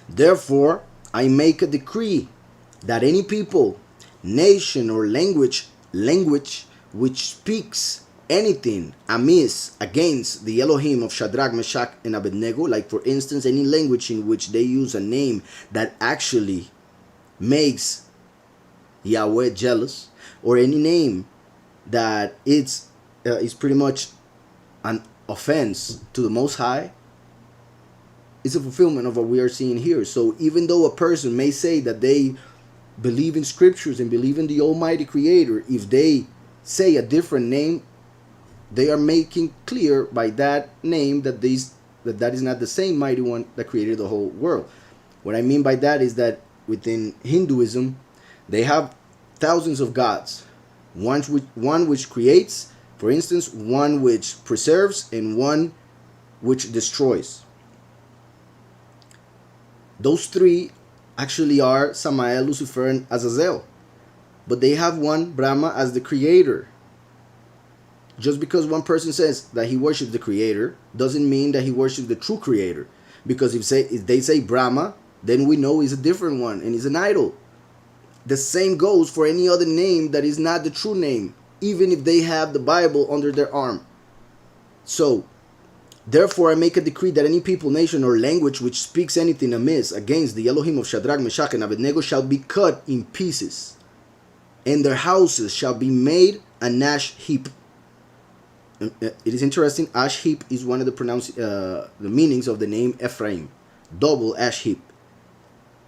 Therefore, I make a decree that any people, nation, or language which speaks anything amiss against the Elohim of Shadrach, Meshach, and Abednego, like for instance, any language in which they use a name that actually makes Yahweh jealous, or any name that is pretty much an offense to the Most High, is a fulfillment of what we are seeing here. So even though a person may say that they believe in scriptures and believe in the Almighty Creator, if they say a different name, they are making clear by that name that that is not the same mighty one that created the whole world. What I mean by that is that within Hinduism, they have thousands of gods. One which creates, for instance, one which preserves, and one which destroys. Those three actually are Samael, Lucifer, and Azazel. But they have one, Brahma, as the creator. Just because one person says that he worships the creator doesn't mean that he worships the true creator. Because if they say Brahma, then we know he's a different one and he's an idol. The same goes for any other name that is not the true name, even if they have the Bible under their arm. So, therefore I make a decree that any people, nation, or language which speaks anything amiss against the Elohim of Shadrach, Meshach, and Abednego shall be cut in pieces, and their houses shall be made an ash heap. It is interesting, ash heap is one of the meanings of the name Ephraim. Double ash heap,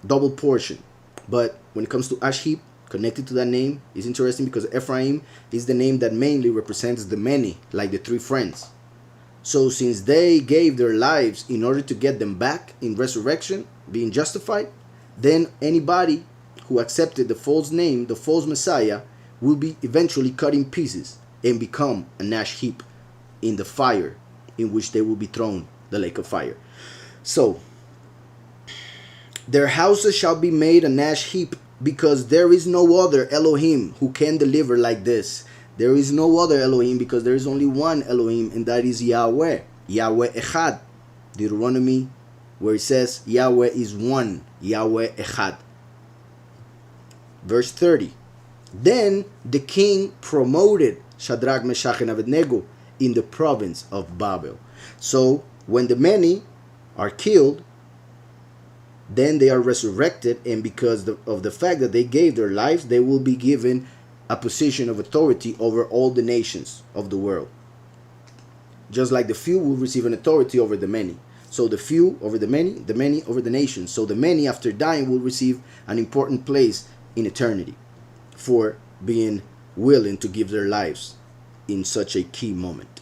double portion. But when it comes to ash heap, connected to that name, is interesting because Ephraim is the name that mainly represents the many, like the three friends. So since they gave their lives in order to get them back in resurrection, being justified, then anybody who accepted the false name, the false Messiah, will be eventually cut in pieces and become an ash heap in the fire in which they will be thrown, the lake of fire. So, their houses shall be made an ash heap, because there is no other Elohim who can deliver like this. There is no other Elohim, because there is only one Elohim, and that is Yahweh. Yahweh Echad. Deuteronomy, where it says Yahweh is one. Yahweh Echad. Verse 30. Then the king promoted Shadrach, Meshach, and Abednego in the province of Babel. So when the many are killed, then they are resurrected, and because of the fact that they gave their lives, they will be given a position of authority over all the nations of the world. Just like the few will receive an authority over the many. So the few over the many over the nations. So the many, after dying, will receive an important place in eternity for being willing to give their lives in such a key moment.